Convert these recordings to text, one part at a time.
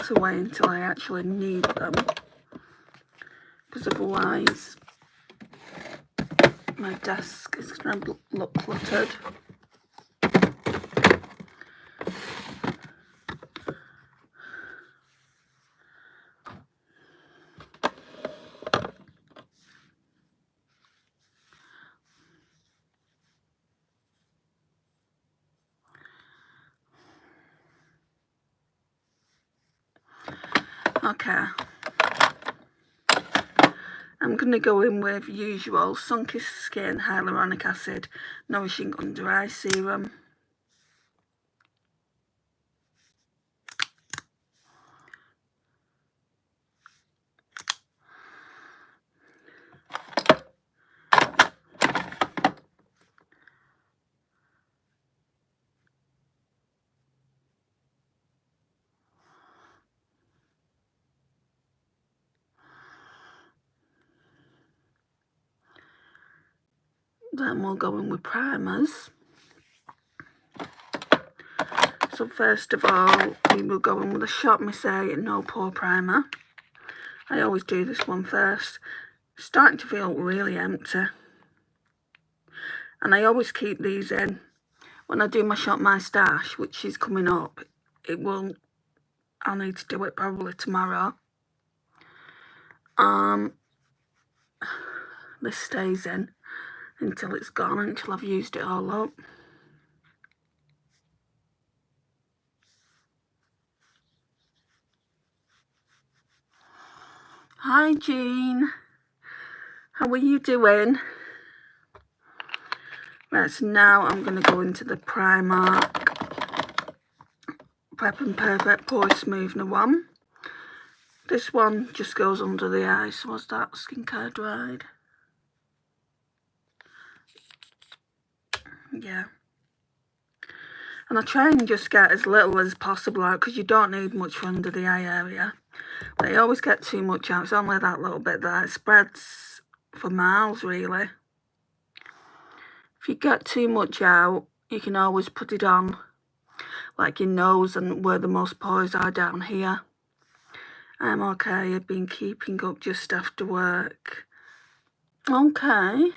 to wait until I actually need them, because otherwise my desk is going to look cluttered. Okay, I'm going to go in with usual Sunkissed Skin Hyaluronic Acid Nourishing Under Eye Serum. Then we'll go in with primers. So first of all, we will go in with a Shop Missy No Pore Primer. I always do this one first. Starting to feel really empty. And I always keep these in. When I do my Shop My Stash, which is coming up, I'll need to do it probably tomorrow. This stays in until it's gone, until I've used it all up. Hi Jean, how are you doing? Right, so now I'm going to go into the Primark Prep and Perfect Pore Smoothner one. This one just goes under the eyes. So what's that? Skincare Dried. Yeah. And I try and just get as little as possible out, because you don't need much for under the eye area. But I always get too much out. It's only that little bit there. It spreads for miles, really. If you get too much out, you can always put it on, like your nose and where the most pores are down here. I'm okay. I've been keeping up just after work. Okay.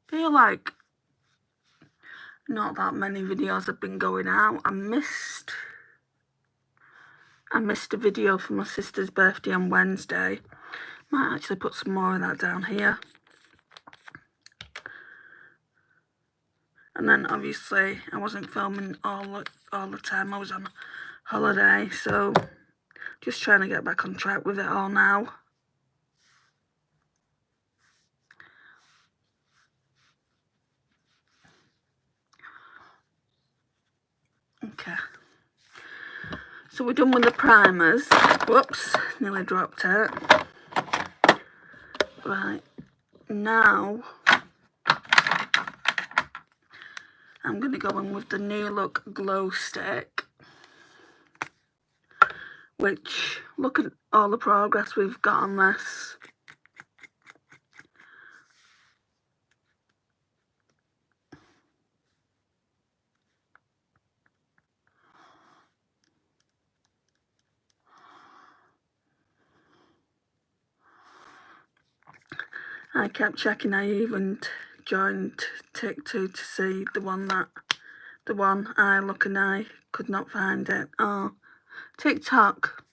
Feel like not that many videos have been going out. I missed a video for my sister's birthday on Wednesday. Might actually put some more of that down here. And then obviously I wasn't filming all the time. I was on holiday, so just trying to get back on track with it all now. Okay. So we're done with the primers. Whoops, nearly dropped it. Right, now I'm going to go in with the New Look Glow Stick, which, look at all the progress we've got on this. I kept checking. I even joined TikTok to see the one I look, and I could not find it. Oh, TikTok.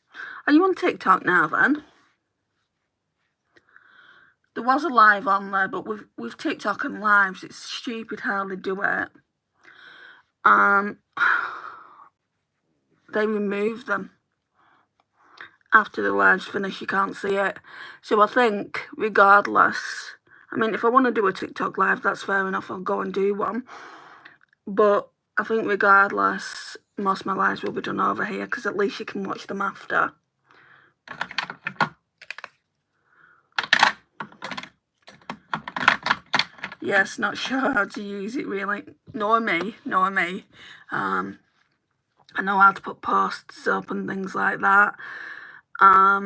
Are you on TikTok now then? There was a live on there, but with TikTok and lives, it's stupid how they do it. They remove them. After the live's finished, you can't see it. So I think, regardless, I mean, if I want to do a TikTok live, that's fair enough, I'll go and do one. But I think regardless, most of my lives will be done over here, because at least you can watch them after. Yes, not sure how to use it really. Nor me. I know how to put posts up and things like that. I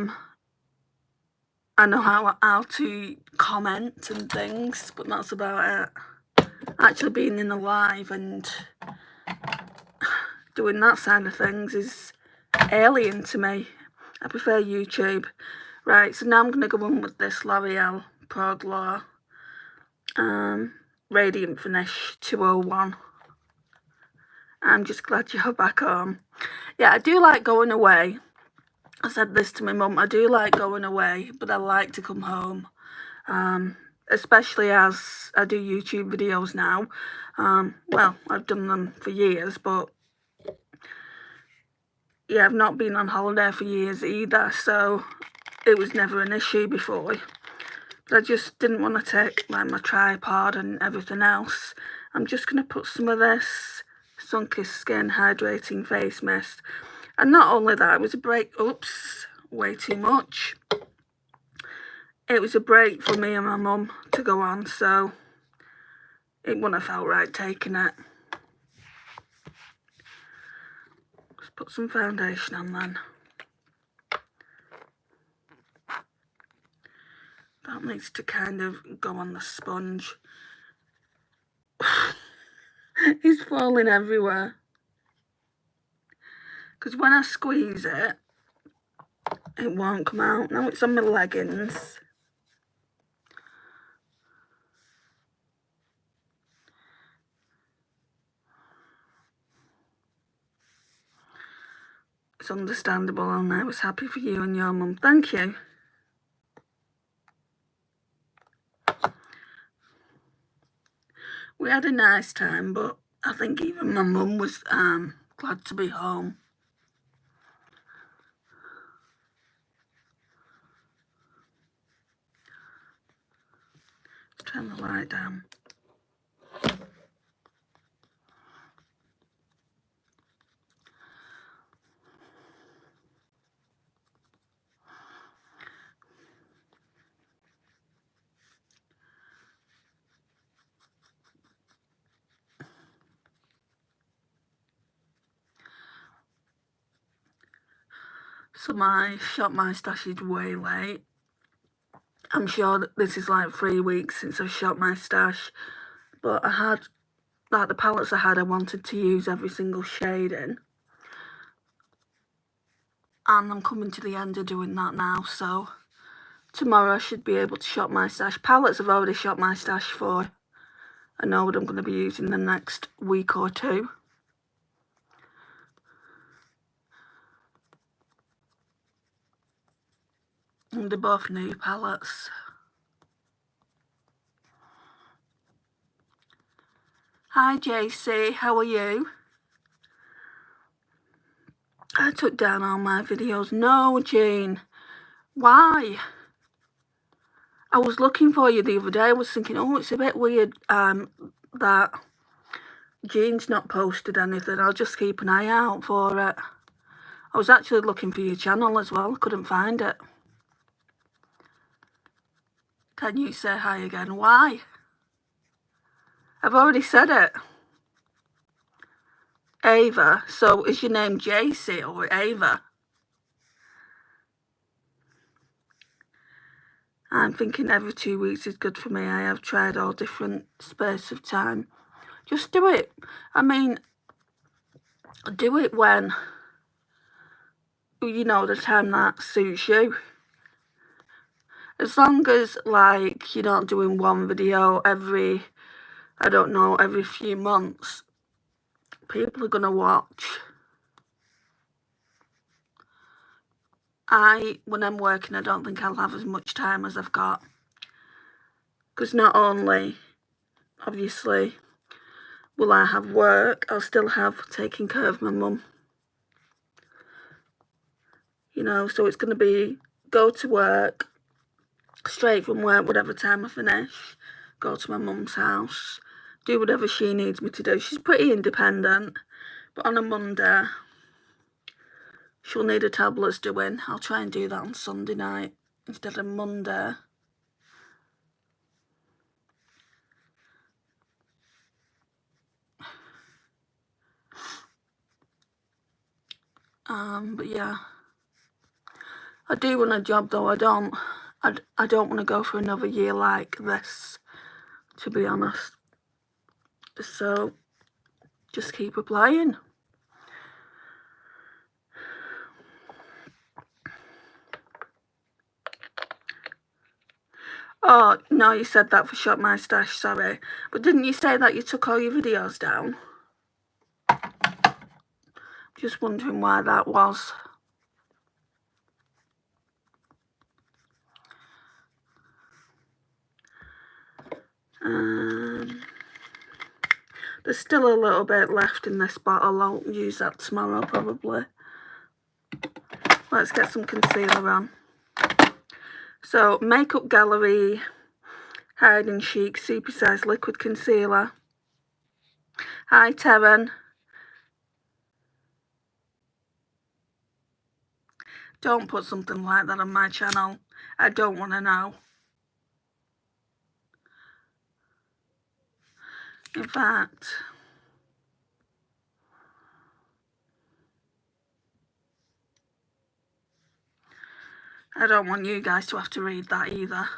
know how to comment and things, but that's about it. Actually being in a live and doing that side of things is alien to me. I prefer YouTube. Right, so now I'm going to go on with this L'Oreal Pro Glow Radiant Finish 201. I'm just glad you're back home. Yeah, I do like going away. I said this to my mum. I do like going away, but I like to come home. Especially as I do YouTube videos now. Well, I've done them for years, but yeah, I've not been on holiday for years either, so it was never an issue before. But I just didn't want to take like my tripod and everything else. I'm just going to put some of this Sunkissed Skin Hydrating Face Mist. And not only that, it was a break. Oops, way too much. It was a break for me and my mum to go on, so it wouldn't have felt right taking it. Let's put some foundation on then. That needs to kind of go on the sponge. It's falling everywhere. Because when I squeeze it, it won't come out. Now it's on my leggings. It's understandable, and I was happy for you and your mum. Thank you. We had a nice time, but I think even my mum was glad to be home. Let's turn the light down. So my Shop My Stash is way late. I'm sure that this is like 3 weeks since I've shot my stash, but I had, like the palettes I had, I wanted to use every single shade in. And I'm coming to the end of doing that now, so tomorrow I should be able to shop my stash. Palettes I've already shot my stash for. I know what I'm going to be using the next week or two. And they're both new palettes. Hi JC, how are you? I took down all my videos. No, Jean. Why? I was looking for you the other day. I was thinking, oh, it's a bit weird that Jean's not posted anything. I'll just keep an eye out for it. I was actually looking for your channel as well. Couldn't find it. Can you say hi again? Why? I've already said it. Ava. So is your name JC or Ava? I'm thinking every 2 weeks is good for me. I have tried all different space of time. Just do it. I mean, do it when, you know, the time that suits you. As long as, like, you're not doing one video every, I don't know, every few months, people are going to watch. When I'm working, I don't think I'll have as much time as I've got. Because not only, obviously, will I have work, I'll still have taking care of my mum. You know, so it's going to be go to work, straight from work, whatever time I finish, go to my mum's house, do whatever she needs me to do. She's pretty independent, but on a Monday, she'll need her tablets doing. I'll try and do that on Sunday night instead of Monday. But yeah, I do want a job though. I don't want to go for another year like this, to be honest. So just keep applying. Oh, no, you said that for Shop My Stash, sorry. But didn't you say that you took all your videos down? Just wondering why that was. There's still a little bit left in this bottle. I'll use that tomorrow probably. Let's get some concealer on. So, Makeup Gallery Hide and Chic Supersize Liquid Concealer. Hi, Terran. Don't put something like that on my channel. I don't want to know. In fact, I don't want you guys to have to read that either.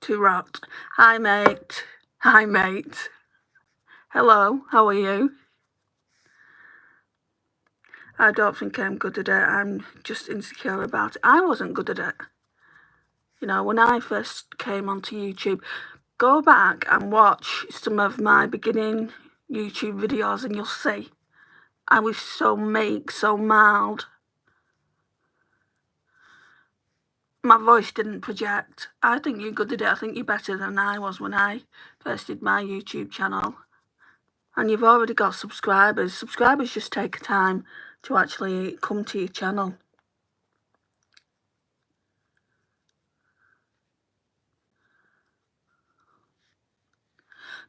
Too rot. Hi, mate. Hi, mate. Hello, how are you? I don't think I'm good at it. I'm just insecure about it. I wasn't good at it. You know, when I first came onto YouTube, go back and watch some of my beginning YouTube videos and you'll see. I was so meek, so mild. My voice didn't project. I think you're good at it. I think you're better than I was when I first did my YouTube channel. And you've already got subscribers. Subscribers just take time to actually come to your channel.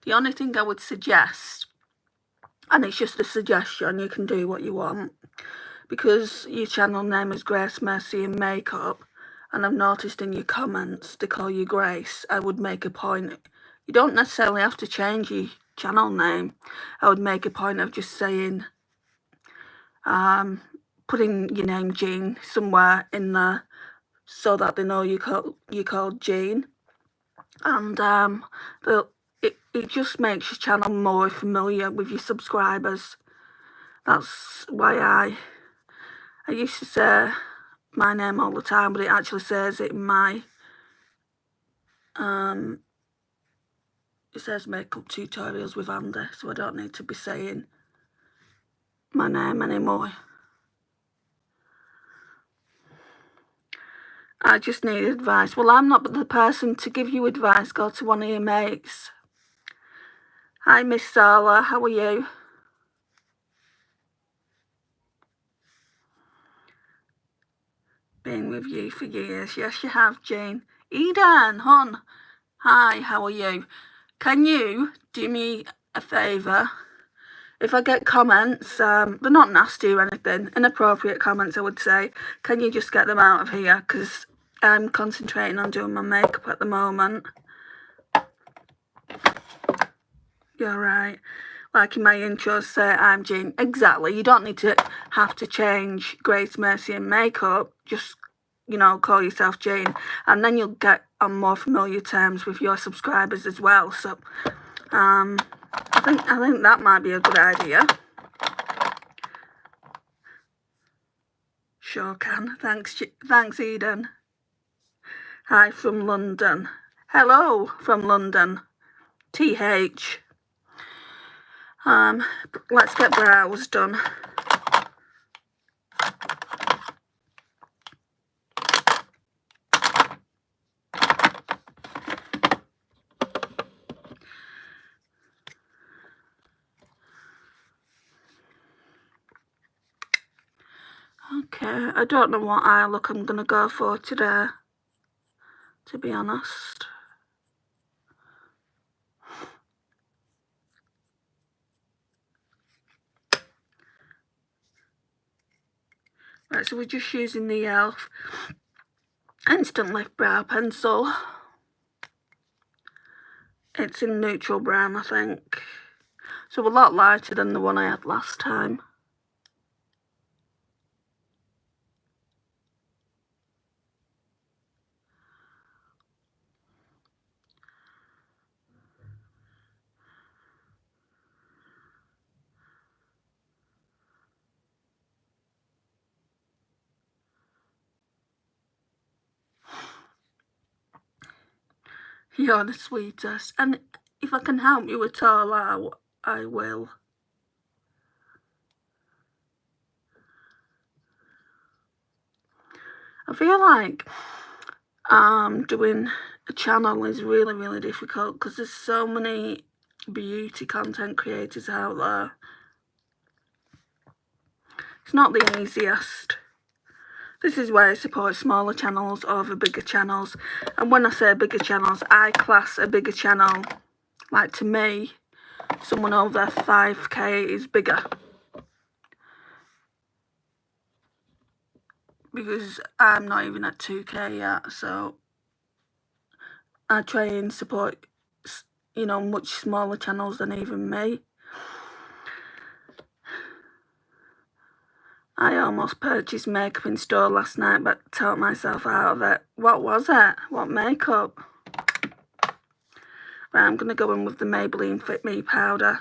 The only thing I would suggest, and it's just a suggestion, you can do what you want, because your channel name is Grace Mercy and Makeup, and I've noticed in your comments they call you Grace, I would make a point. You don't necessarily have to change your channel name. I would make a point of just saying, putting your name Jean somewhere in there so that they know you're called Jean. And it just makes your channel more familiar with your subscribers. That's why I used to say my name all the time, but it actually says it in my it says Makeup Tutorials with Andy, so I don't need to be saying my name anymore. I just need advice. Well, I'm not the person to give you advice. Go to one of your mates. Hi, Miss Sala. How are you? Been with you for years. Yes, you have, Jane. Eden, hon. Hi, how are you? Can you do me a favour? If I get comments, they're not nasty or anything, inappropriate comments I would say, can you just get them out of here? Because I'm concentrating on doing my makeup at the moment. You're right. Like in my intros say, I'm Jean. Exactly. You don't need to have to change Grace Mercy and Makeup. Just, you know, call yourself Jean. And then you'll get on more familiar terms with your subscribers as well. So, I think that might be a good idea. Sure can. Thanks, Eden. Hi from London. Hello from London. TH. Let's get brows done. Okay, I don't know what eye look I'm gonna go for today, to be honest. Right, so we're just using the e.l.f. Instant Lift Brow Pencil. It's in neutral brown, I think. So a lot lighter than the one I had last time. You're the sweetest. And if I can help you at all, I will. I feel like doing a channel is really, really difficult because there's so many beauty content creators out there. It's not the easiest. This is why I support smaller channels over bigger channels. And when I say bigger channels, I class a bigger channel, like to me, someone over 5k is bigger. Because I'm not even at 2k yet, so I try and support, you know, much smaller channels than even me. I almost purchased makeup in store last night, but talked myself out of it. What was it? What makeup? Right, I'm going to go in with the Maybelline Fit Me powder.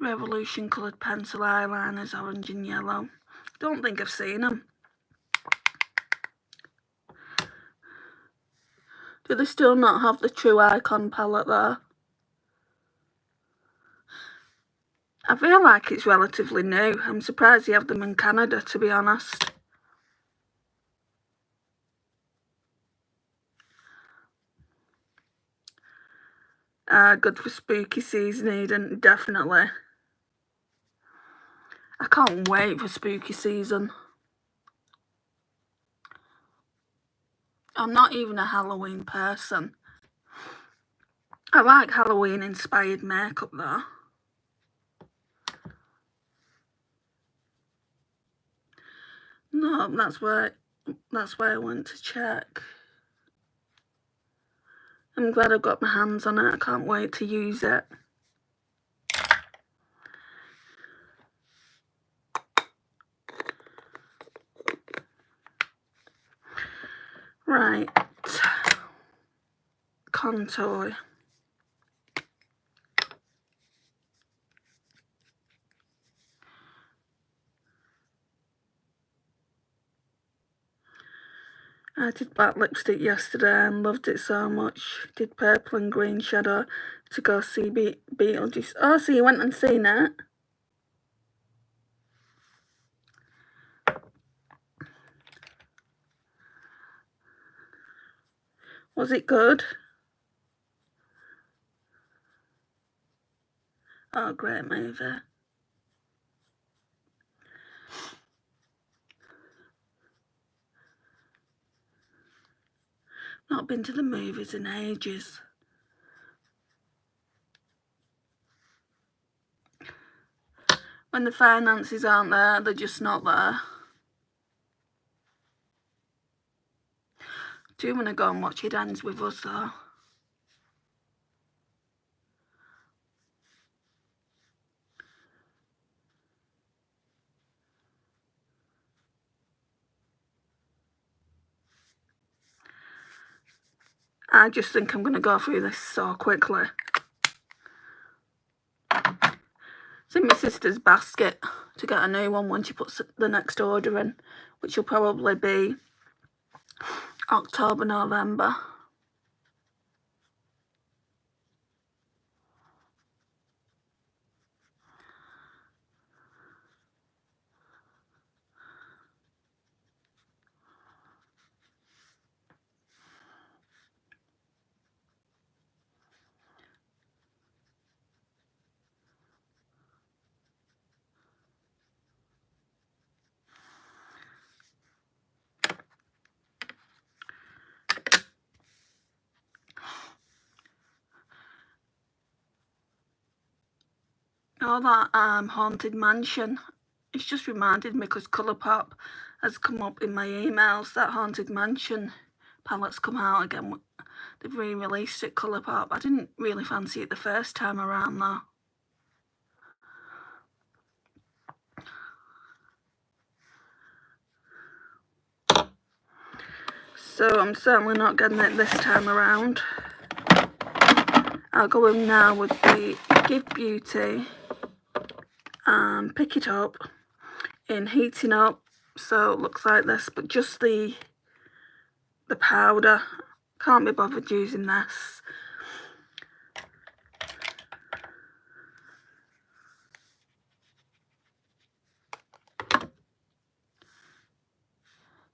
Revolution coloured pencil eyeliners, orange and yellow. Don't think I've seen them. Do they still not have the True Icon palette there? I feel like it's relatively new. I'm surprised they have them in Canada, to be honest. Good for spooky season, Eden, definitely. I can't wait for spooky season. I'm not even a Halloween person. I like Halloween inspired makeup though. No, that's why I went to check. I'm glad I've got my hands on it. I can't wait to use it. Right. Contour. I did black lipstick yesterday and loved it so much. Did purple and green shadow to go see Beetlejuice. Oh, so you went and seen it? Was it good? Oh, great movie. Not been to the movies in ages. When the finances aren't there, they're just not there. Do want to go and watch It Ends With Us though. I just think I'm going to go through this so quickly. It's in my sister's basket to get a new one when she puts the next order in, which will probably be October, November. Oh, that Haunted Mansion. It's just reminded me because Colourpop has come up in my emails. That Haunted Mansion palette's come out again. They've re-released it, Colourpop. I didn't really fancy it the first time around though. So I'm certainly not getting it this time around. I'll go in now with the Give Beauty and Pick It Up in Heating Up. So it looks like this, but just the powder. Can't be bothered using this.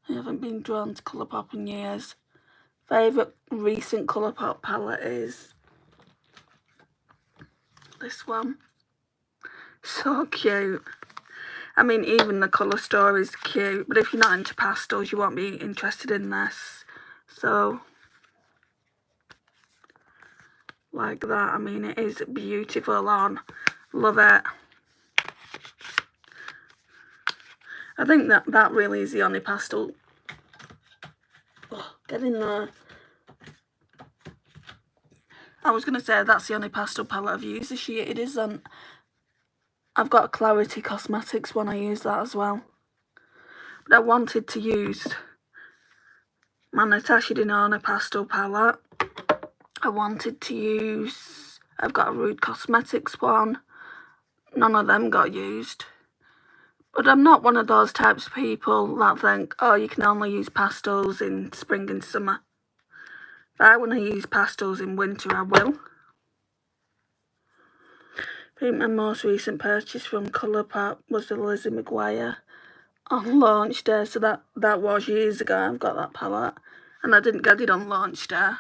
I haven't been drawn to Colourpop in years. Favourite recent Colourpop palette is this one. So cute. I mean, even the colour story is cute, but if you're not into pastels, you won't be interested in this. So, like that. I mean, it is beautiful on. Love it. I think that really is the only pastel. Oh, get in there. I was going to say that's the only pastel palette I've used this year. It isn't. I've got a Clarity Cosmetics one. I use that as well. But I wanted to use my Natasha Denona pastel palette. I wanted to use... I've got a Rude Cosmetics one. None of them got used. But I'm not one of those types of people that think, oh, you can only use pastels in spring and summer. If I want to use pastels in winter, I will. I think my most recent purchase from Colourpop was the Lizzie McGuire on launch day. So that was years ago. I've got that palette. And I didn't get it on launch day.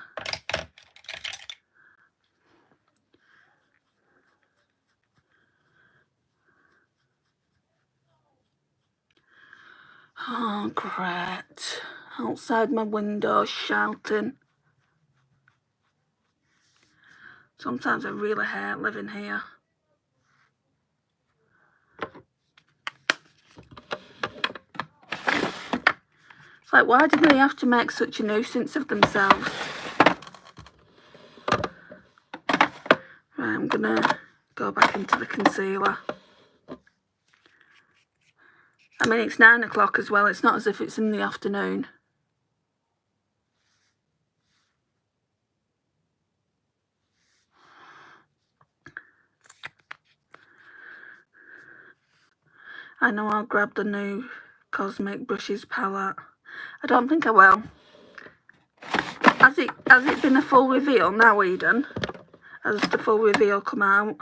Oh, great. Outside my window shouting. Sometimes I really hate living here. It's like, why do they have to make such a nuisance of themselves? Right, I'm gonna go back into the concealer. I mean, it's 9 o'clock as well. It's not as if it's in the afternoon. I know I'll grab the new Cosmic Brushes palette. I don't think I will. Has it been a full reveal now, Eden? Has the full reveal come out?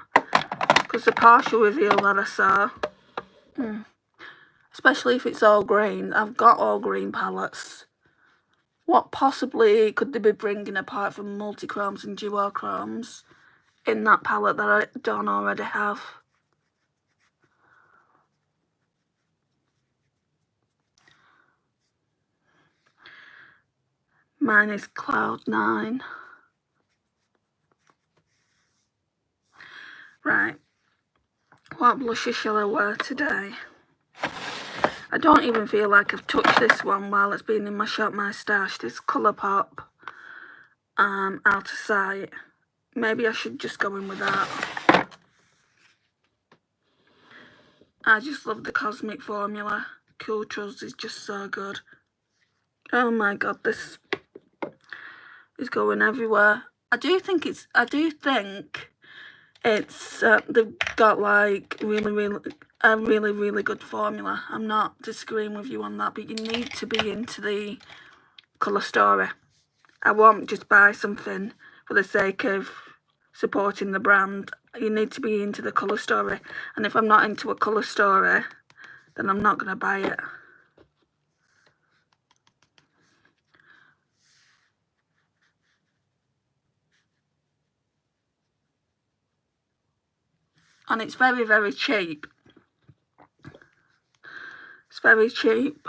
Because the partial reveal that I saw, especially if it's all green. I've got all green palettes. What possibly could they be bringing apart from multi-chromes and duochromes in that palette that I don't already have? Mine is Cloud9. Right. What blusher shall I wear today? I don't even feel like I've touched this one while it's been in my Shop My Stash. This Colourpop Out of Sight. Maybe I should just go in with that. I just love the Cosmic formula. Cool Trust is just so good. Oh my god, this is going everywhere. I do think it's they've got like really good formula. I'm not disagreeing with you on that, but you need to be into the colour story. I won't just buy something for the sake of supporting the brand. You need to be into the colour story, and if I'm not into a colour story, then I'm not going to buy it. And it's very cheap. It's very cheap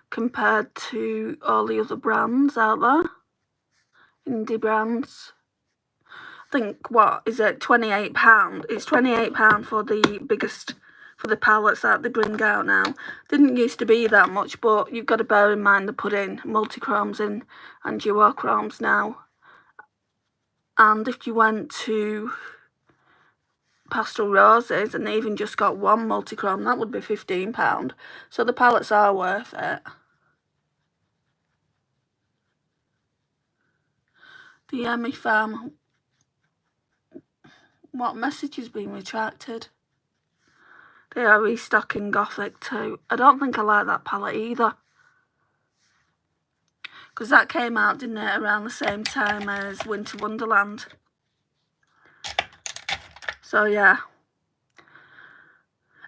compared to all the other brands out there, indie brands. I think, what is it, £28? It's £28 for the biggest, for the palettes that they bring out now. Didn't used to be that much, but you've got to bear in mind they put in multi-chromes in and duochromes now. And if you went to Pastel Roses and they even just got one multi-chrome, that would be £15. So the palettes are worth it. The Emmy Farm. What message has been retracted? They are restocking Gothic too. I don't think I like that palette either. Because that came out, didn't it, around the same time as Winter Wonderland. So yeah.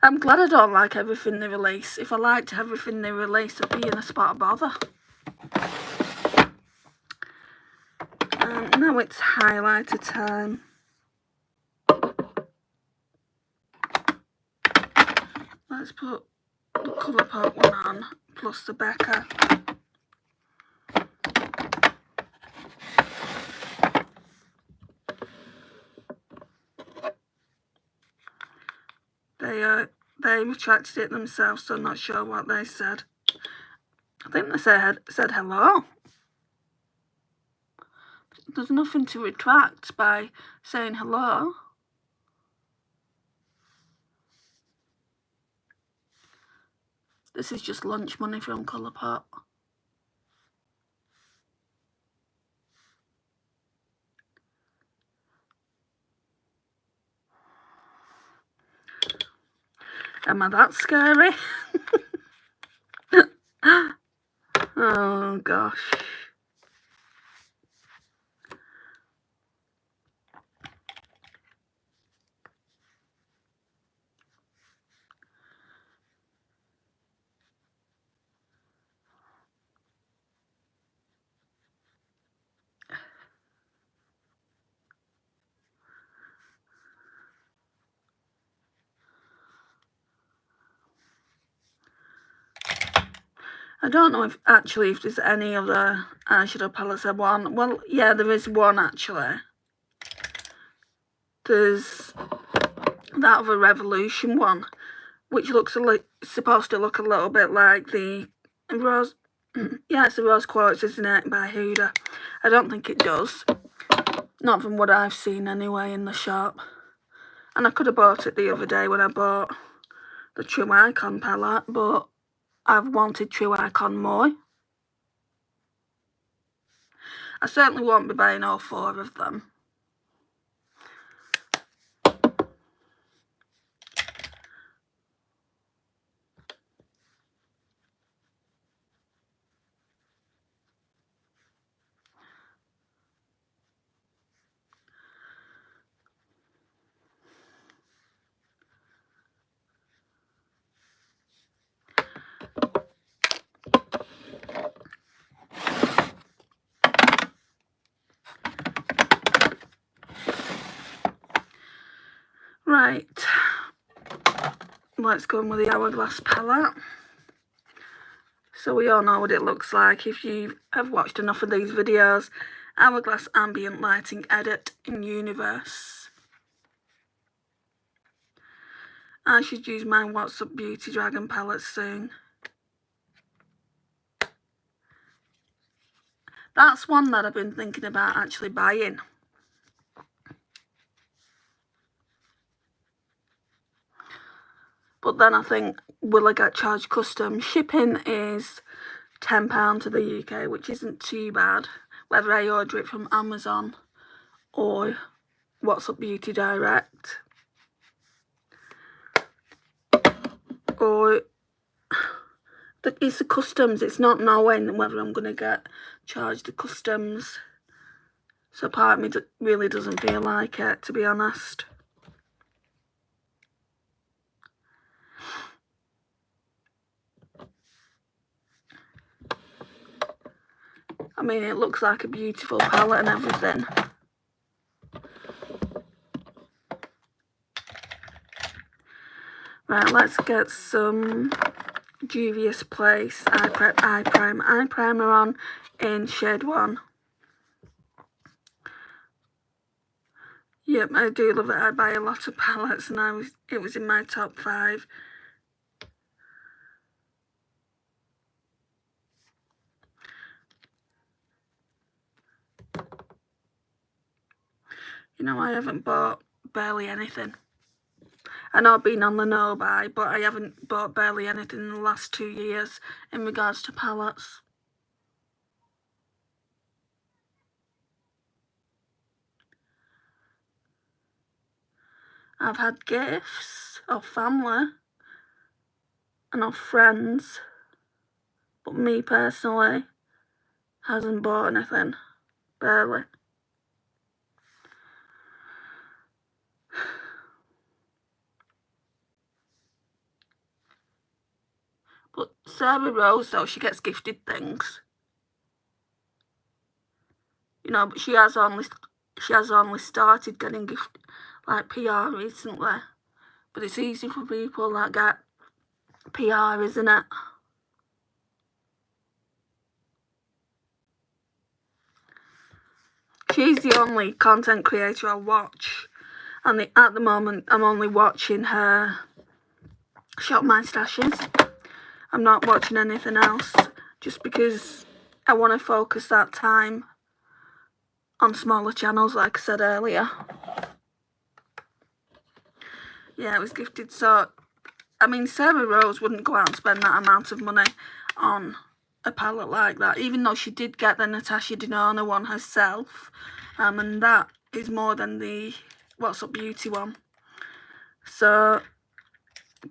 I'm glad I don't like everything they release. If I liked everything they release, I'd be in a spot of bother. Now it's highlighter time. Let's put the Colourpop one on, plus the Becca. They retracted it themselves, so I'm not sure what they said. I think they said hello. There's nothing to retract by saying hello. This is just lunch money from Colourpop. Am I that scary? Oh gosh. I don't know if there's any other eyeshadow palettes I want. Well, yeah, there is one actually. There's that other Revolution one, which looks supposed to look a little bit like the Rose. Yeah, it's the Rose Quartz, isn't it, by Huda? I don't think it does. Not from what I've seen anyway in the shop. And I could have bought it the other day when I bought the True Icon palette, but I've wanted True Icon more. I certainly won't be buying all 4 of them. Right, let's go in with the Hourglass palette. So we all know what it looks like if you have watched enough of these videos. Hourglass Ambient Lighting Edit in Universe. I should use my What's Up Beauty Dragon palette soon. That's one that I've been thinking about actually buying. But then I think, will I get charged customs? Shipping is £10 to the UK, which isn't too bad, whether I order it from Amazon or What's Up Beauty Direct. Or it's the customs, it's not knowing whether I'm going to get charged the customs. So part of me really doesn't feel like it, to be honest. I mean, it looks like a beautiful palette and everything. Right, let's get some Juvia's Place eye primer on in shade 1. Yep, I do love it. I buy a lot of palettes and it was in my top 5. You know, I haven't bought barely anything. I know I've been on the no buy, but I haven't bought barely anything in the last 2 years in regards to palettes. I've had gifts of family and of friends, but me personally hasn't bought anything, barely. But Sarah Rose, though, she gets gifted things. You know, but she has only started getting gifted, like PR recently. But it's easy for people that get PR, isn't it? She's the only content creator I watch. And at the moment, I'm only watching her Shop My Stashes. I'm not watching anything else, just because I want to focus that time on smaller channels, like I said earlier. Yeah, it was gifted. So, I mean, Sarah Rose wouldn't go out and spend that amount of money on a palette like that, even though she did get the Natasha Denona one herself, and that is more than the What's Up Beauty one. So,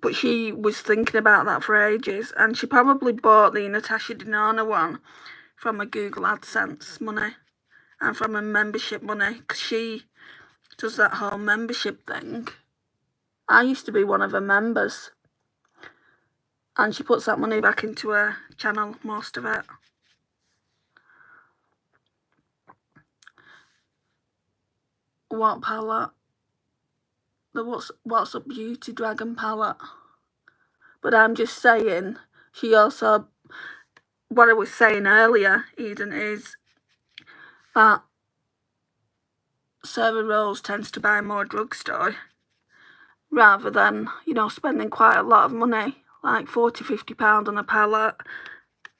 but she was thinking about that for ages, and she probably bought the Natasha Denona one from her Google AdSense money and from her membership money, because she does that whole membership thing. I used to be one of her members, and she puts that money back into her channel, most of it. What palette? The What's Up Beauty Dragon palette. But I'm just saying, she also, what I was saying earlier, Eden, is that Sarah Rose tends to buy more drugstore rather than, you know, spending quite a lot of money, like £40–50 on a palette.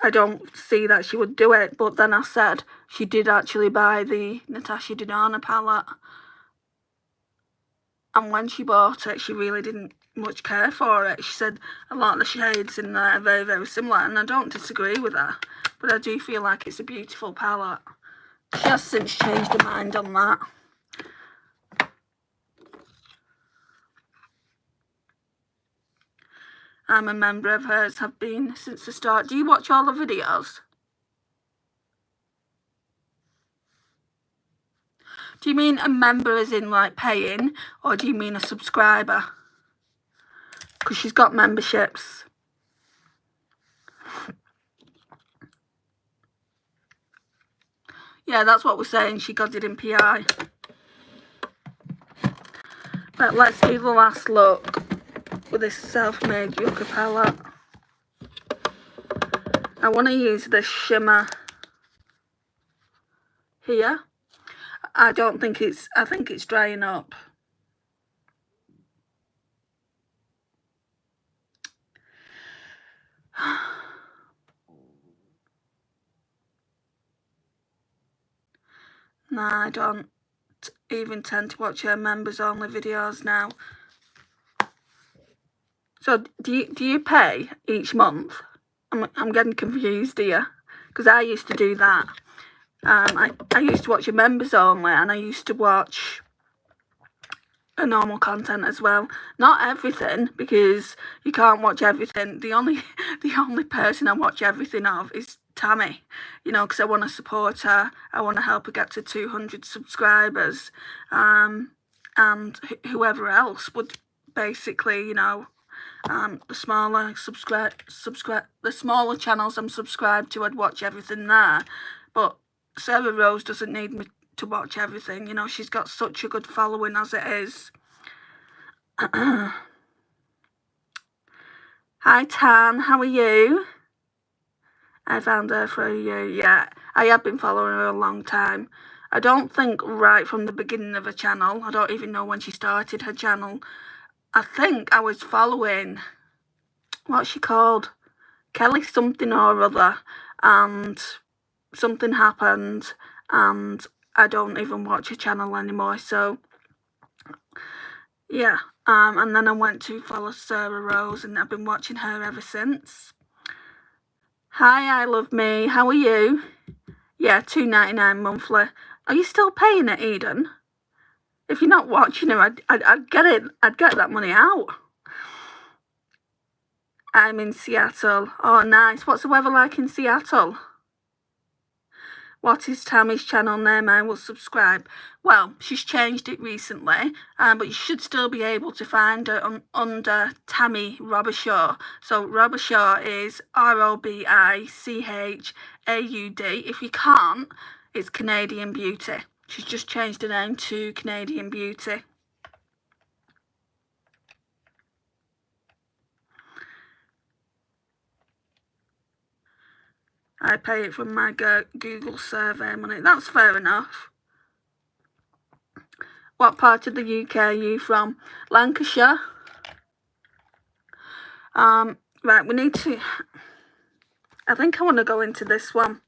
I don't see that she would do it, but then I said she did actually buy the Natasha Denona palette. And when she bought it, she really didn't much care for it. She said a lot of the shades in there are very, very similar, and I don't disagree with her, but I do feel like it's a beautiful palette. She has since changed her mind on that. I'm a member of hers, have been since the start. Do you watch all the videos? Do you mean a member as in like paying, or do you mean a subscriber? Because she's got memberships. Yeah, that's what we're saying. She got it in PI. But let's do the last look with this Self-Made Yucca palette. I want to use this shimmer here. I think it's drying up. Nah, I don't even tend to watch her members only videos now. So do you pay each month? I'm getting confused here, because I used to do that. I used to watch your members only, and I used to watch a normal content as well. Not everything, because you can't watch everything. The only person I watch everything of is Tammy, you know, because I want to support her. I want to help her get to 200 subscribers, and whoever else would basically, you know, the smaller the smaller channels I'm subscribed to, I'd watch everything there. But Sarah Rose doesn't need me to watch everything, you know, she's got such a good following as it is. Hi Tan, how are you? I found her through you. Yeah, I have been following her a long time. I don't think right from the beginning of her channel. I don't even know when she started her channel. I think I was following, what's she called? Kelly something or other, and something happened, and I don't even watch her channel anymore. So yeah, and then I went to follow Sarah Rose, and I've been watching her ever since. Hi, I Love Me, how are you? Yeah, $2.99 monthly. Are you still paying it, Eden? If you're not watching her, I'd get it. I'd get that money out. I'm in Seattle. Oh, nice. What's the weather like in Seattle? What is Tammy's channel name? I will subscribe. Well, she's changed it recently, but you should still be able to find her under Tammy Robichaud. So Robichaud is Robichaud. If you can't, it's Canadian Beauty. She's just changed her name to Canadian Beauty. I pay it from my Google survey money. That's fair enough. What part of the UK are you from? Lancashire. Right, we need to... I think I want to go into this one.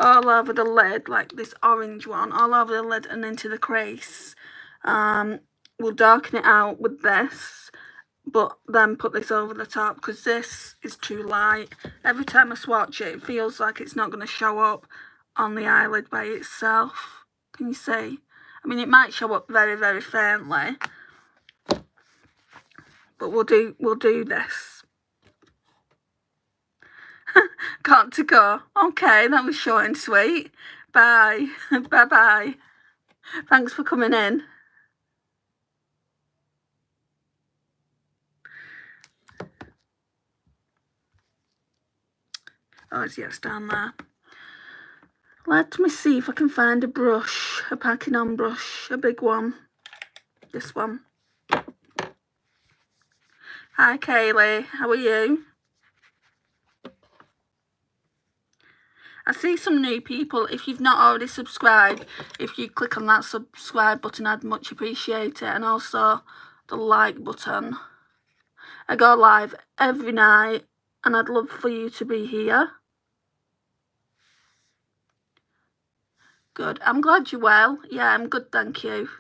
All over the lid, like this orange one. All over the lid and into the crease. We'll darken it out with this, but then put this over the top because this is too light. Every time I swatch it, it feels like it's not going to show up on the eyelid by itself. Can you see? I mean, it might show up very, very faintly, but we'll do this. Got to go. Okay, that was short and sweet. Bye. Bye-bye. Thanks for coming in. Oh, it's yes down there. Let me see if I can find a brush, a packing on brush, a big one. This one. Hi, Kaylee. How are you? I see some new people. If you've not already subscribed, if you click on that subscribe button, I'd much appreciate it. And also the like button. I go live every night and I'd love for you to be here. Good. I'm glad you're well. Yeah, I'm good, thank you.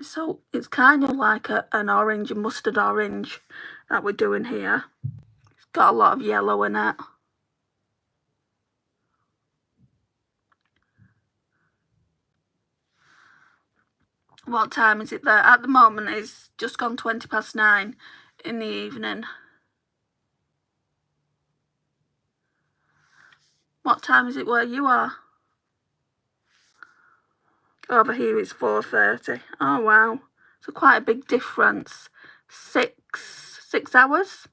So it's kind of like an orange, a mustard orange that we're doing here. It's got a lot of yellow in it. What time is it there? At the moment, it's just gone 9:20 in the evening. What time is it where you are? Over here it's 4:30. Oh, wow. So quite a big difference. 6 hours?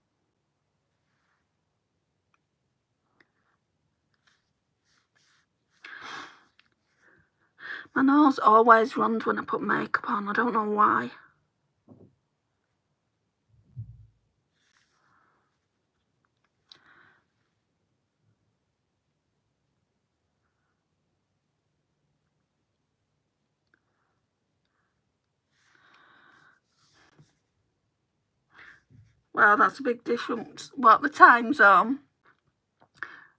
My nose always runs when I put makeup on. I don't know why. Well, that's a big difference. What, the time zone?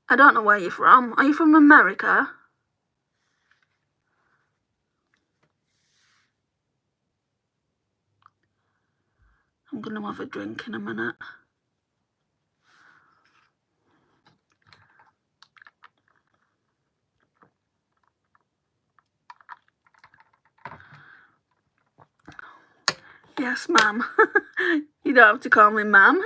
I don't know where you're from. Are you from America? I'm going to have a drink in a minute. Yes, ma'am. You don't have to call me ma'am.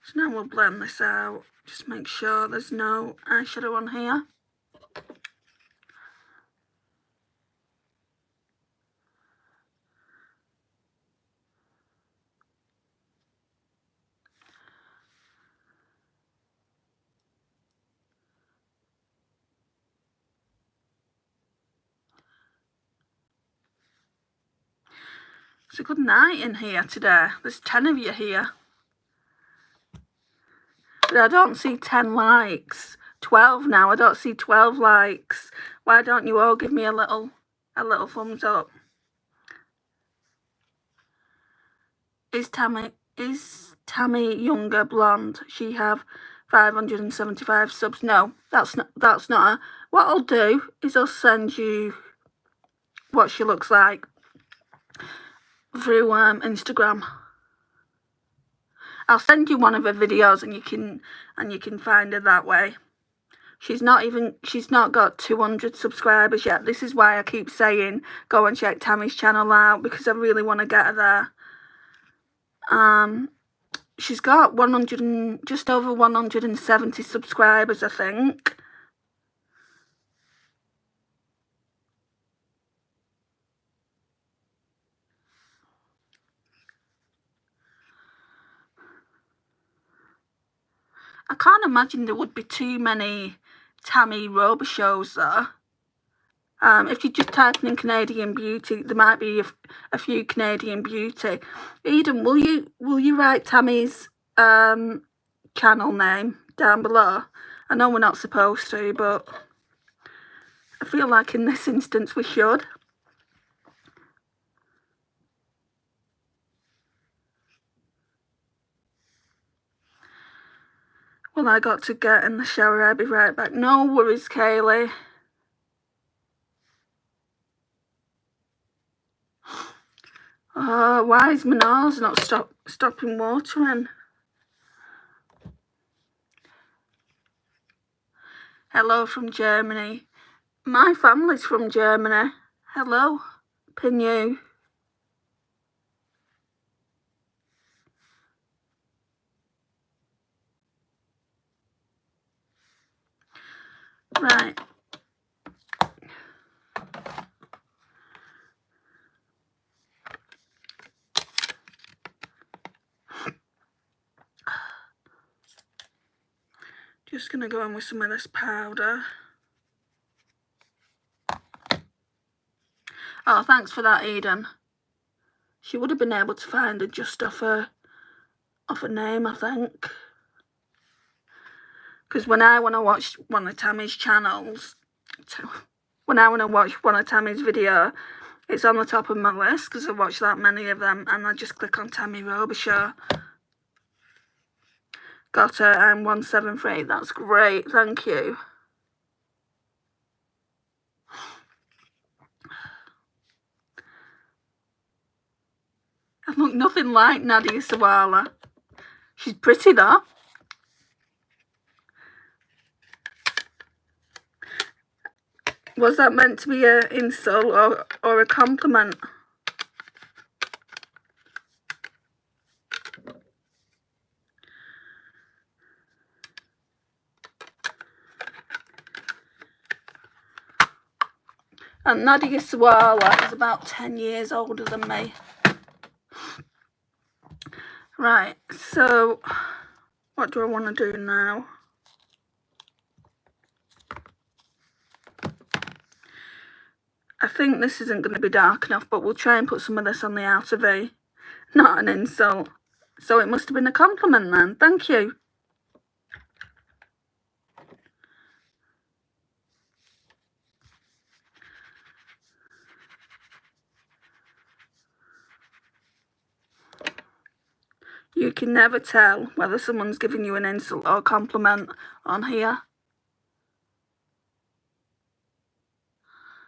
So now we'll blend this out. Just make sure there's no eyeshadow on here. It's a good night in here today. There's 10 of you here. But I don't see 10 likes. 12 now. I don't see 12 likes. Why don't you all give me a little thumbs up? Is Tammy younger blonde? She have 575 subs. No, that's not her. What I'll do is I'll send you what she looks like through Instagram. I'll send you one of her videos and you can find her that way. She's not got 200 subscribers yet. This is why I keep saying go and check Tammy's channel out, because I really want to get her there. She's got just over 170 subscribers, I think. I can't imagine there would be too many Tammy Robichaux though. If you just type in Canadian Beauty, there might be a few Canadian Beauty. Eden, will you write Tammy's channel name down below? I know we're not supposed to, but I feel like in this instance we should. Well, I got to get in the shower. I'll be right back. No worries, Kaylee. Oh, why is my nose not stopping watering? Hello from Germany. My family's from Germany. Hello, Pinu. Right. Just going to go in with some of this powder. Oh, thanks for that, Eden. She would have been able to find it just off her name, I think. Because when I want to watch one of Tammy's channels, when I want to watch one of Tammy's video, it's on the top of my list because I watch that many of them, and I just click on Tammy Robichaux. Got her, I'm 173. That's great, thank you. I look nothing like Nadia Sawalha. She's pretty though. Was that meant to be an insult or a compliment? And Nadia Sawalha is about 10 years older than me. Right, so what do I want to do now? I think this isn't going to be dark enough, but we'll try and put some of this on the outer V. Not an insult. So it must have been a compliment then. Thank you. You can never tell whether someone's giving you an insult or compliment on here.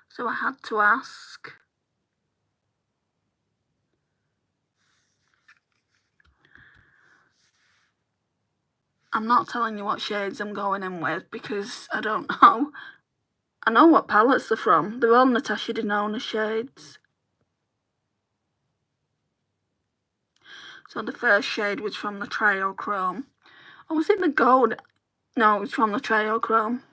So I had to ask. I'm not telling you what shades I'm going in with because I don't know. I know what palettes they're from. They're all Natasha Denona shades. So the first shade was from the Trio-Chrome. Or was it the gold? No, it was from the Trio-Chrome.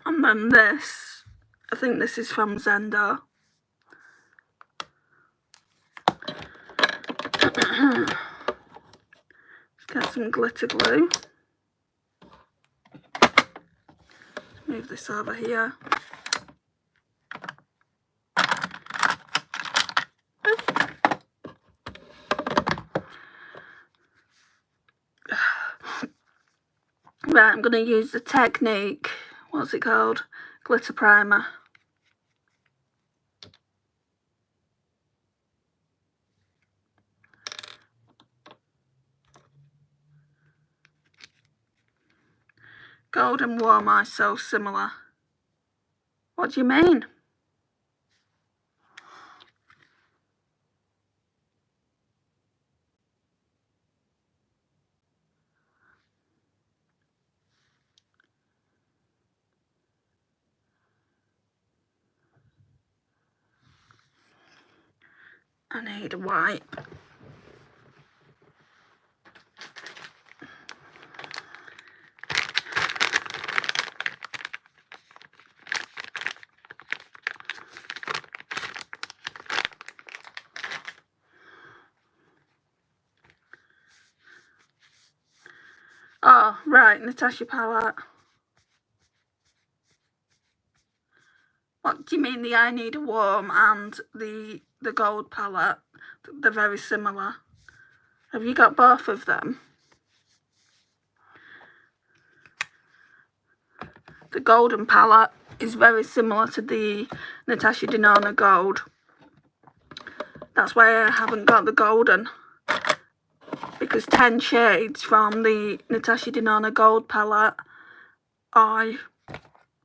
And then this, I think this is from Zendo. Let's get some glitter glue. Move this over here. Right, I'm going to use the Technique, what's it called? Glitter primer. Gold and warm are so similar. What do you mean? I need a wipe. Oh, right, Natasha palette. What do you mean the I Need a Warm and the gold palette? They're very similar. Have you got both of them? The golden palette is very similar to the Natasha Denona Gold. That's why I haven't got the golden, because 10 shades from the Natasha Denona Gold palette are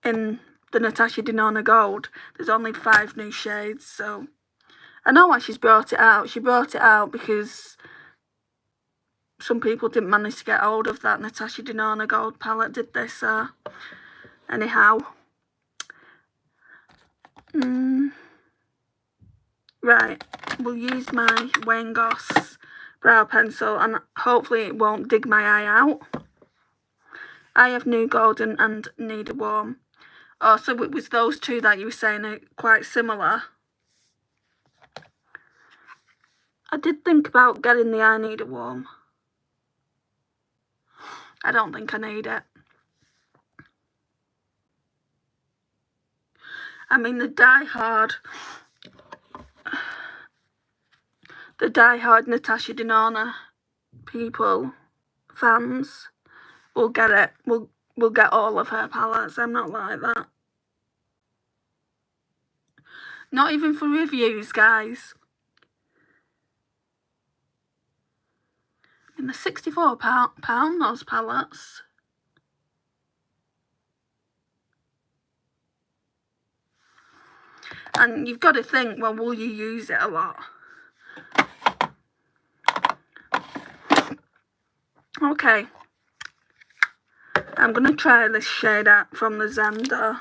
in the Natasha Denona Gold. There's only 5 new shades, so I know why she's brought it out. She brought it out because some people didn't manage to get hold of that Natasha Denona Gold palette, did they? So anyhow, right, we'll use my Wayne Goss brow pencil and hopefully it won't dig my eye out. I have New Golden and Need a Warm. Oh, so it was those two that you were saying are quite similar. I did think about getting the I Need a Warm. I don't think I need it. I mean, the die-hard Natasha Denona people, fans, will get it. We'll get all of her palettes. I'm not like that. Not even for reviews, guys. And they're £64, those palettes. And you've got to think, well, will you use it a lot? Okay. I'm going to try this shade out from the Zenda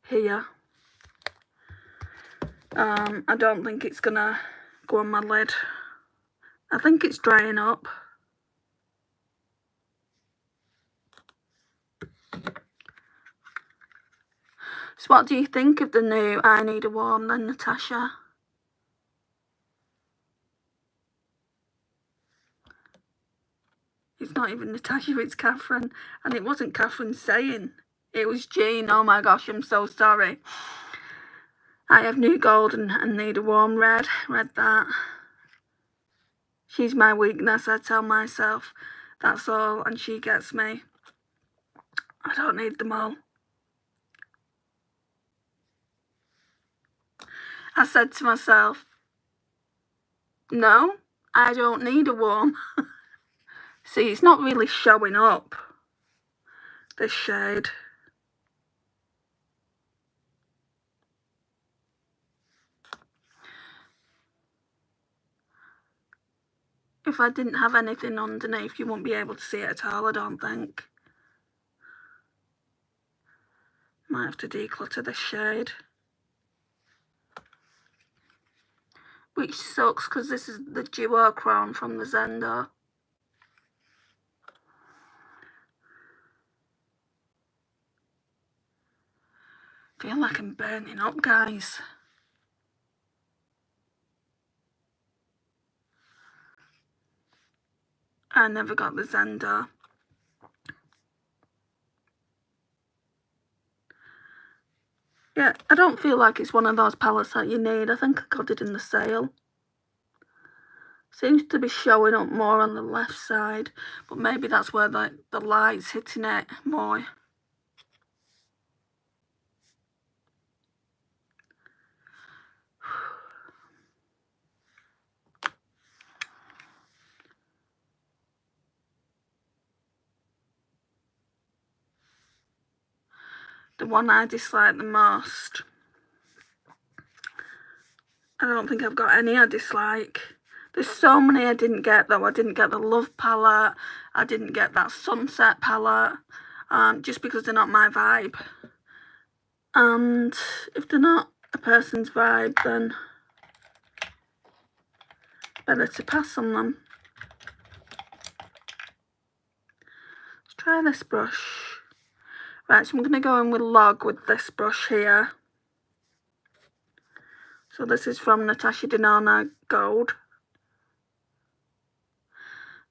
here. I don't think it's going to go on my lid. I think it's drying up. So what do you think of the new I Need a Warm then, Natasha? It's not even Natasha, it's Catherine. And it wasn't Catherine saying. It was Jean. Oh my gosh, I'm so sorry. I have New Golden and Need a Warm red. Read that. She's my weakness, I tell myself. That's all, and she gets me. I don't need them all. I said to myself, no, I don't need a warm. See, it's not really showing up, this shade. If I didn't have anything underneath, you wouldn't be able to see it at all, I don't think. Might have to declutter this shade. Which sucks, because this is the duochrome from the Zenda. I feel like I'm burning up, guys. I never got the Zenda. Yeah, I don't feel like it's one of those palettes that you need. I think I got it in the sale. Seems to be showing up more on the left side, but maybe that's where the light's hitting it more. The one I dislike the most. I don't think I've got any I dislike. There's so many I didn't get though. I didn't get the Love palette. I didn't get that Sunset palette. Just because they're not my vibe. And if they're not a person's vibe, then better to pass on them. Let's try this brush. Right, so I'm going to go in with Log with this brush here. So this is from Natasha Denona Gold.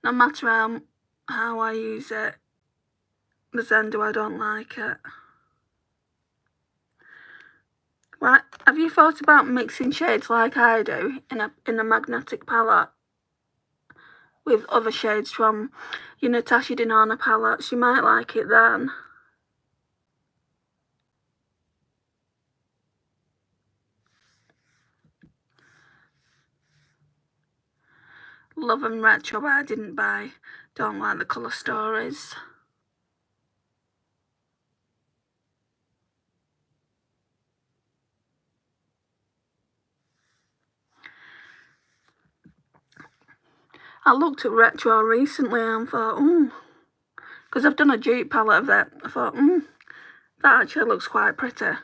No matter how I use it, the Zendu, I don't like it. Right, have you thought about mixing shades like I do in a magnetic palette with other shades from your Natasha Denona palettes? You might like it then. Love and Retro I didn't buy. Don't like the colour stories. I looked at Retro recently and thought, because I've done a dupe palette of it, I thought, that actually looks quite pretty.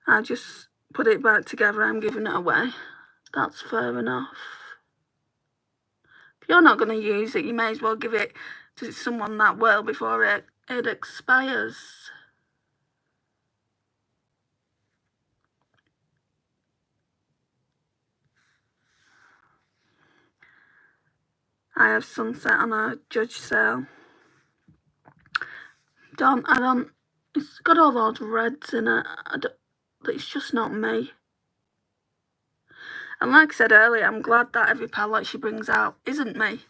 I just put it back together, I'm giving it away. That's fair enough. If you're not going to use it, you may as well give it to someone that will before it expires. I have Sunset on a Judge sale. It's got all those reds in it. It's just not me. And like I said earlier, I'm glad that every palette she brings out isn't me.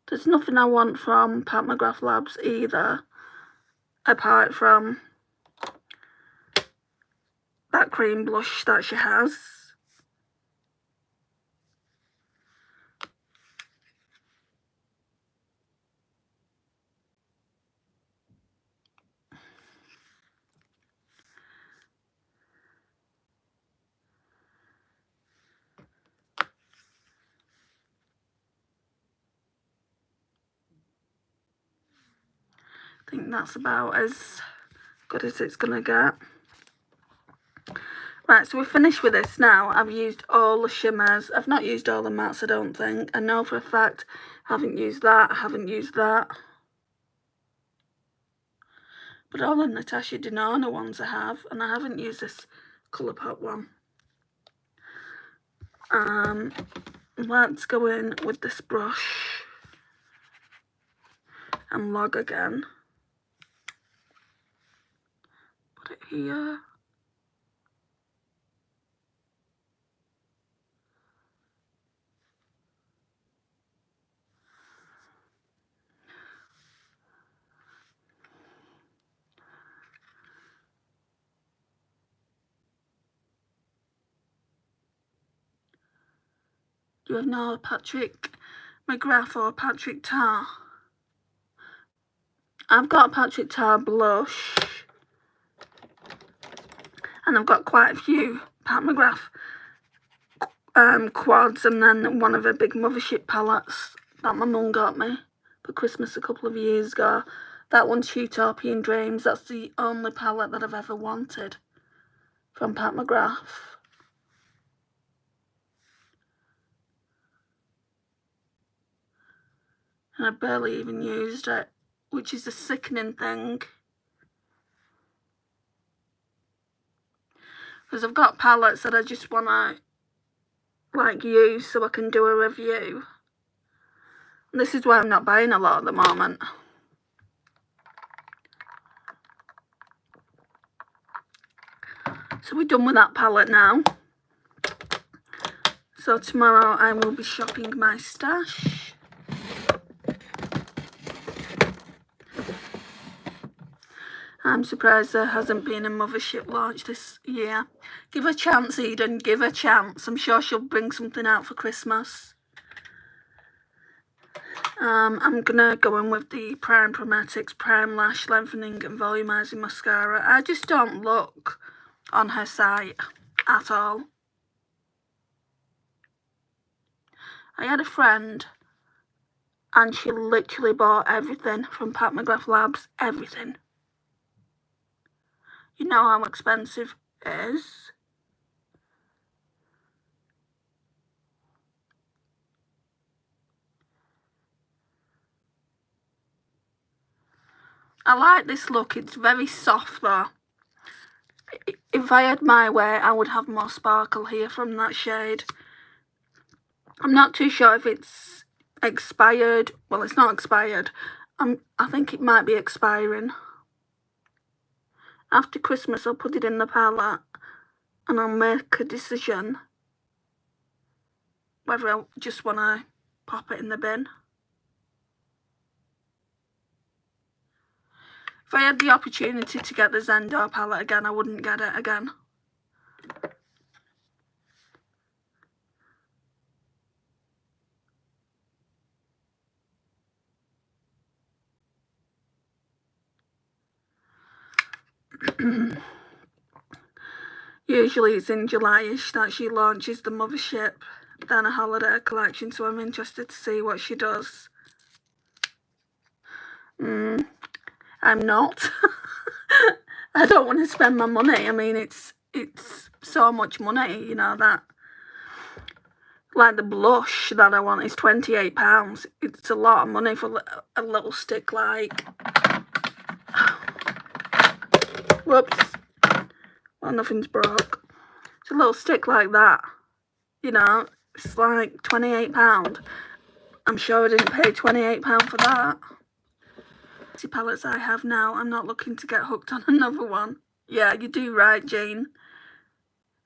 There's nothing I want from Pat McGrath Labs either, apart from that cream blush that she has. I think that's about as good as it's gonna get. Right, so we're finished with this now. I've used all the shimmers. I've not used all the mattes, I don't think. I know for a fact I haven't used that, I haven't used that. But all the Natasha Denona ones I have, and I haven't used this Colourpop one. Let's go in with this brush and Log again. Put it here. Do you have no Patrick McGrath or Patrick Tar? I've got a Patrick Tar blush, and I've got quite a few Pat McGrath quads, and then one of the big Mothership palettes that my mum got me for Christmas a couple of years ago. That one's Utopian Dreams. That's the only palette that I've ever wanted from Pat McGrath. And I barely even used it, which is a sickening thing. Because I've got palettes that I just want to use so I can do a review. And this is why I'm not buying a lot at the moment. So we're done with that palette now. So tomorrow I will be shopping my stash. I'm surprised there hasn't been a Mothership launch this year. Give her a chance, Eden, give her a chance. I'm sure she'll bring something out for Christmas. I'm gonna go in with the Prime Chromatics Prime Lash Lengthening and Volumizing Mascara. I just don't look on her site at all. I had a friend And she literally bought everything from Pat McGrath Labs, everything. You know how expensive it is. I like this look, it's very soft though. If I had my way, I would have more sparkle here from that shade. I'm not too sure if it's expired. Well, it's not expired. I think it might be expiring. After Christmas, I'll put it in the palette and I'll make a decision whether I just want to pop it in the bin. If I had the opportunity to get the Zendor palette again, I wouldn't get it again. Usually it's in July-ish that she launches the Mothership, then a holiday collection, so I'm interested to see what she does. I'm not. I don't want to spend my money. I mean, it's so much money, you know, that like the blush that I want is £28. It's a lot of money for a little stick like... Whoops. Well, nothing's broke. It's a little stick like that, you know, it's like £28. I'm sure I didn't pay £28 for that. The palettes I have now, I'm not looking to get hooked on another one. Yeah, you do right, Jean.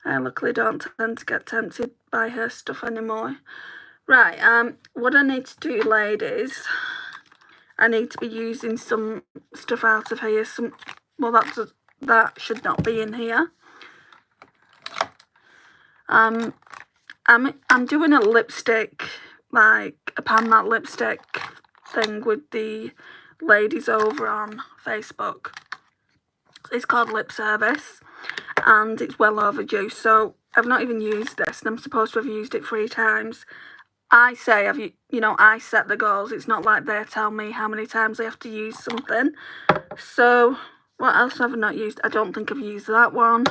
I luckily don't tend to get tempted by her stuff anymore. Right, what I need to do, ladies, I need to be using some stuff out of here. Well, that should not be in here. I'm doing a lipstick, like a pan matte lipstick thing with the ladies over on Facebook. It's called Lip Service and it's well overdue, so I've not even used this and I'm supposed to have used it 3 times. I say, I set the goals. It's not like they tell me how many times I have to use something. So what else have I not used? I don't think I've used that one.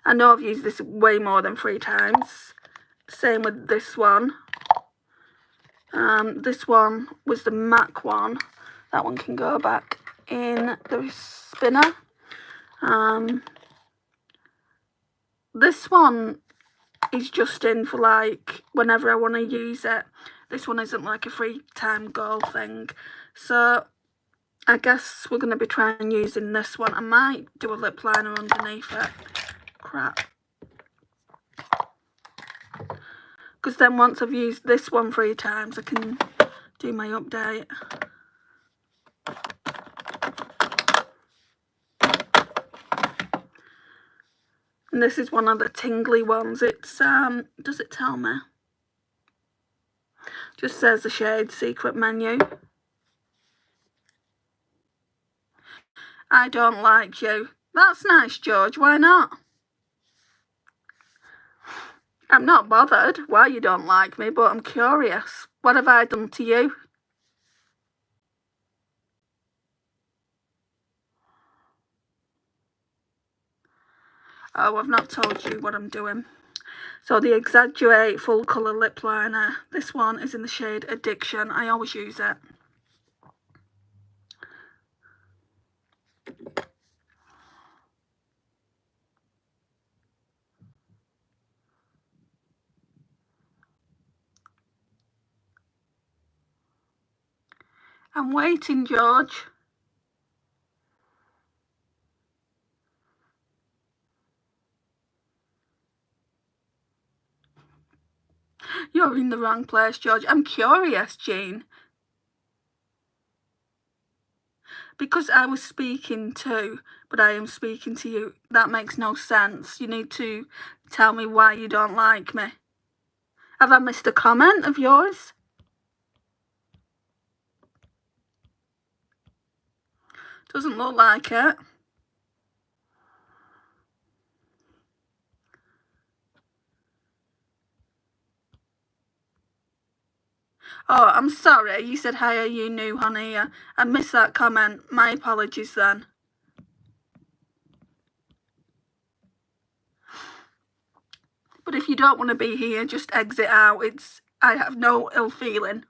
I know I've used this way more than 3 times. Same with this one. This one was the MAC one. That one can go back in the spinner. This one is just in for like whenever I want to use it. This one isn't like a 3-time goal thing. So I guess we're going to be trying using this one. I might do a lip liner underneath it. Crap. Because then once I've used this one 3 times, I can do my update. And this is one of the tingly ones. It's, does it tell me? Just says the shade Secret Menu. I don't like you. That's nice, George. Why not? I'm not bothered why you don't like me, but I'm curious. What have I done to you? Oh, I've not told you what I'm doing. So the Exaggerate Full Colour Lip Liner. This one is in the shade Addiction. I always use it. I'm waiting, George. You're in the wrong place, George. I'm curious, Jean. Because I was speaking to, but I am speaking to you. That makes no sense. You need to tell me why you don't like me. Have I missed a comment of yours? Doesn't look like it. Oh, I'm sorry. You said, hi, are you new, honey? I missed that comment. My apologies then. But if you don't want to be here, just exit out. I have no ill feeling.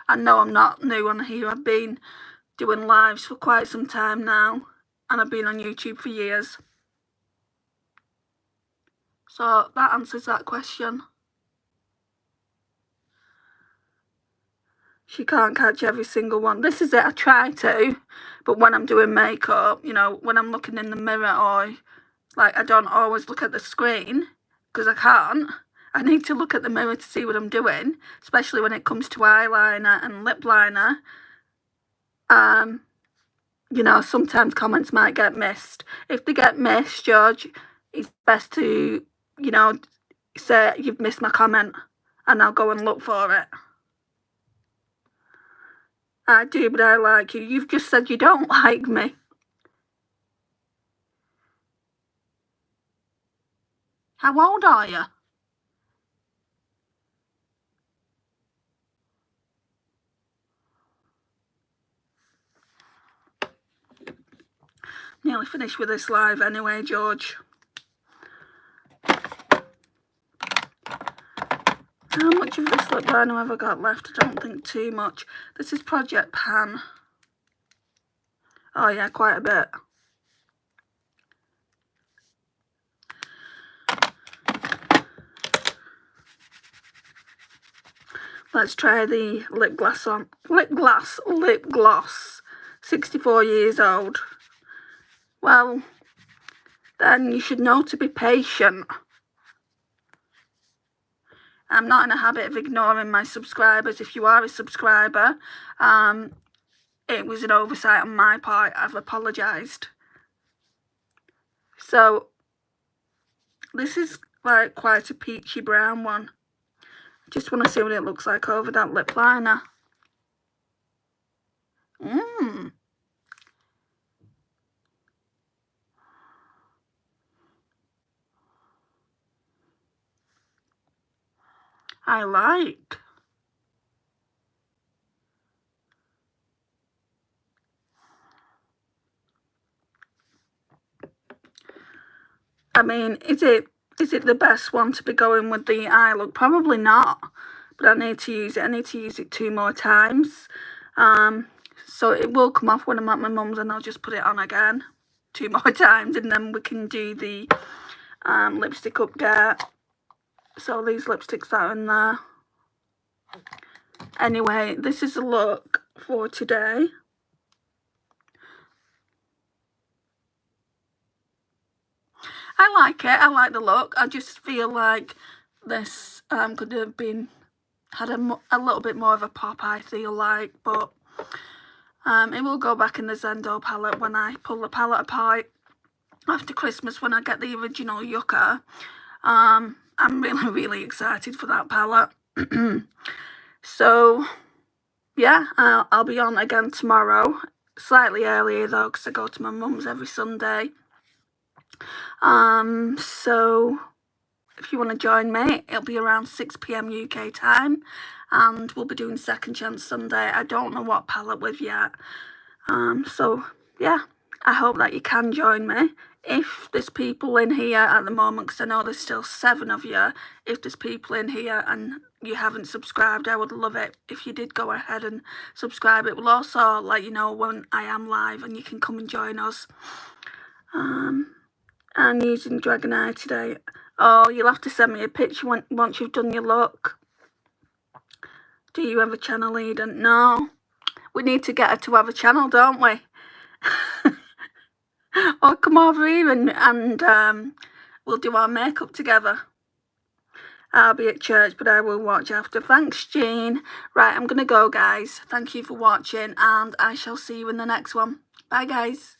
I know I'm not new on here. I've been doing lives for quite some time now, and I've been on YouTube for years. So that answers that question. She can't catch every single one. This is it. I try to, but when I'm doing makeup, you know, when I'm looking in the mirror, or like, I don't always look at the screen because I can't. I need to look at the mirror to see what I'm doing, especially when it comes to eyeliner and lip liner. You know, sometimes comments might get missed. If they get missed, George, it's best to, you know, say you've missed my comment and I'll go and look for it. I do, but I like you. You've just said you don't like me. How old are you? Nearly finished with this live anyway, George. How much of this lip liner have I got left? I don't think too much. This is Project Pan. Oh yeah, quite a bit. Let's try the lip gloss on. Lip gloss. 64 years old. Well, then you should know to be patient. I'm not in a habit of ignoring my subscribers. If you are a subscriber, it was an oversight on my part. I've apologised. So, this is like quite a peachy brown one. Just want to see what it looks like over that lip liner. I like. I mean, is it the best one to be going with the eye look? Probably not, but I need to use it. I need to use it 2 more times. So it will come off when I'm at my mum's, and I'll just put it on again 2 more times, and then we can do the lipstick update. So these lipsticks are in there. Anyway, this is the look for today. I like it. I like the look. I just feel like this could have had a little bit more of a pop, I feel like, but it will go back in the Zendo palette when I pull the palette apart after Christmas, when I get the original Yucca. I'm really, really excited for that palette. So, yeah, I'll be on again tomorrow. Slightly earlier, though, because I go to my mum's every Sunday. So, if you want to join me, it'll be around 6 PM UK time, and we'll be doing Second Chance Sunday. I don't know what palette with yet. So, yeah, I hope that you can join me. If there's people in here at the moment, because I know there's still 7 of you, if there's people in here and you haven't subscribed, I would love it if you did go ahead and subscribe. It will also let you know when I am live, and you can come and join us. I'm using Dragon Eye today. Oh, you'll have to send me a picture once you've done your look. Do you have a channel, Eden? No. We need to get her to have a channel, don't we? Or come over here and we'll do our makeup together. I'll be at church, but I will watch after. Thanks, Jean. Right, I'm going to go, guys. Thank you for watching, and I shall see you in the next one. Bye, guys.